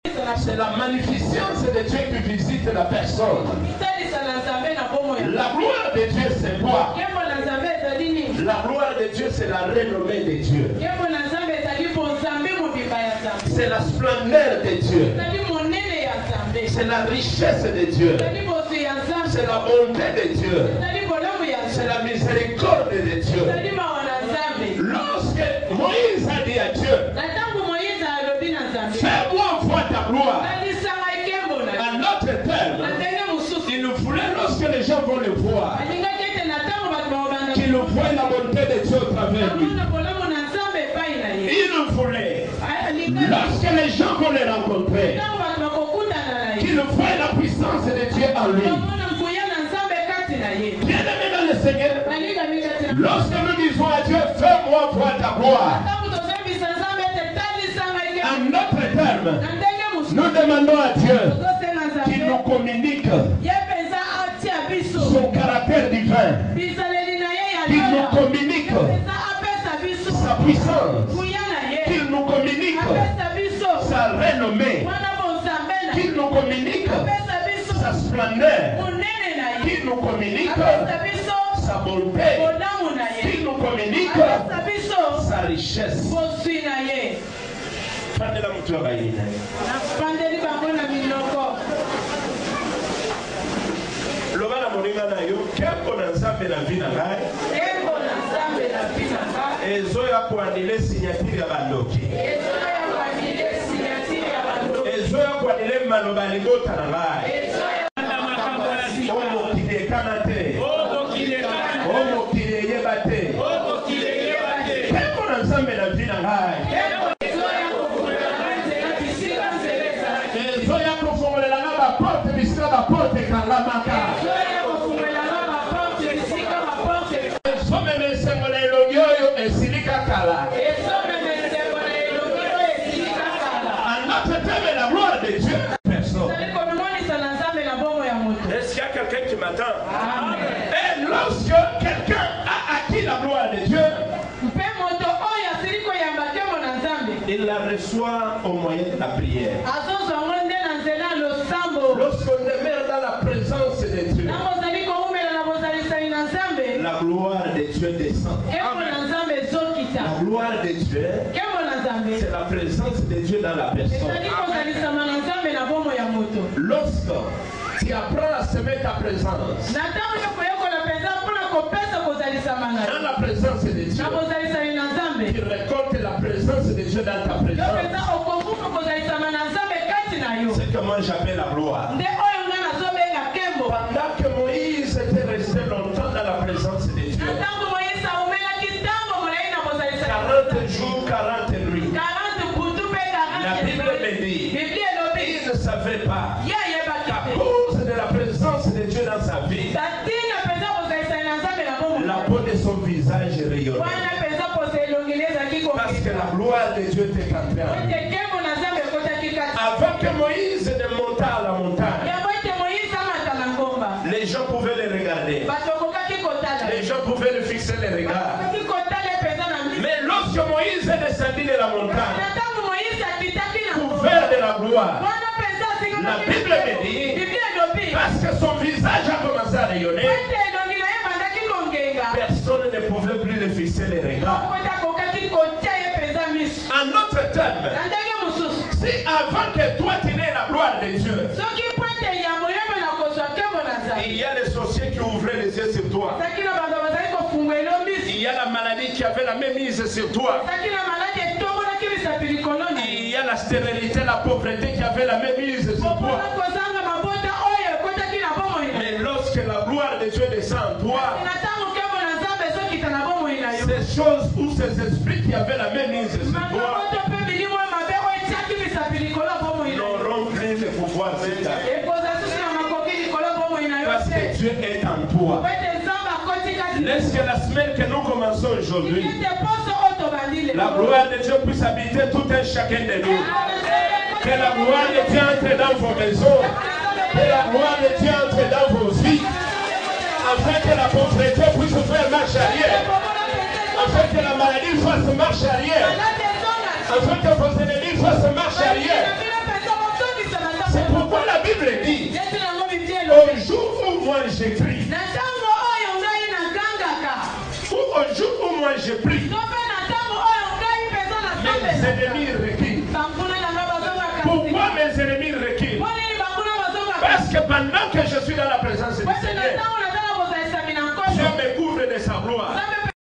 C'est la magnificence de Dieu qui visite la personne. La gloire de Dieu, c'est quoi? La gloire de Dieu, c'est la renommée de Dieu. C'est la splendeur de Dieu. C'est la richesse de Dieu. C'est la bonté de Dieu. C'est la miséricorde de Dieu. Lorsque Moïse a dit à Dieu, fais-moi voir ta gloire. En d'autres termes, il nous voulait, lorsque les gens vont le voir, qu'ils nous voient la bonté de Dieu au travers lui. Il nous voulait, lorsque les gens vont le rencontrer, qu'ils nous voient la puissance de Dieu en lui. Bien-aimé dans le Seigneur, lorsque nous disons à Dieu, fais-moi voir ta gloire, en d'autres termes, nous demandons à Dieu qu'il nous communique son caractère divin, qu'il nous communique sa puissance, qu'il nous communique sa renommée, qu'il nous communique sa splendeur, qu'il nous communique sa bonté, qu'il nous communique sa richesse. Pandela mutu wa bayina. Pandeli bangona miloko. Loba na moninga na yo, kembo na nzambe na vie na ngai. Kembo na nzambe na vie na ngai. Ezo ya kuandile signature ya bandoki. Ezo ya kuandile signature ya bandoki. Ezo ya kuandile maloba libota na ngai. Ezo ya makambo na si. Omo kidekana te. Omo kidekana. Omo kideyeba te. Omo kideyeba te. Kembo na nzambe na vie na ngai. La porte quand la maca. En notre terme, la gloire de Dieu. Personne. Est-ce qu'il y a quelqu'un qui m'attend? Et lorsque quelqu'un a acquis la gloire de Dieu, il la reçoit au moyen de la prière. Lorsqu'on demeure dans la présence de Dieu, la gloire de Dieu descend. La gloire de Dieu, c'est la présence de Dieu dans la personne. Lorsque tu apprends à semer ta présence dans la présence de Dieu, tu récoltes la présence de Dieu dans ta présence. C'est que moi j'appelle la gloire. Pendant que Moïse était resté longtemps dans la présence de Dieu, 40 jours, 40 nuits, la Bible me dit, il ne savait pas qu'à cause de la présence de Dieu dans sa vie, la peau de son visage rayonnait. Parce que la gloire de Dieu était entrée en lui. Avant que Moïse ne monte à la montagne, les gens pouvaient le regarder. Les gens pouvaient le fixer les regards. Mais lorsque Moïse est descendu de la montagne, couvert de la gloire, la Bible me dit, parce que son visage a commencé à rayonner, personne ne pouvait plus le fixer les regards. En d'autres termes, si avant que toi tu n'aies la gloire de Dieu, il y a les sorciers qui ouvraient les yeux sur toi. Il y a la maladie qui avait la même mise sur toi. Il y a la stérilité, la pauvreté qui avait la même mise sur toi. Mais lorsque la gloire de Dieu descend en toi, ces choses ou ces esprits qui avaient la même mise sur toi n'auront plus le pouvoir sur ta vie. Parce que Dieu est en toi. Laisse que la semaine que nous commençons aujourd'hui, la gloire de Dieu puisse habiter tout un chacun de nous. Que la gloire de Dieu entre dans vos maisons. Que la gloire de Dieu entre dans vos vies. Afin que la pauvreté puisse faire marche arrière. Afin que la maladie fasse marche arrière. Afin que vos ennemis fassent marche arrière. Ou au jour où moi je prie, mes ennemis reculent. Pourquoi mes ennemis reculent? Parce que pendant que je suis dans la présence de Dieu,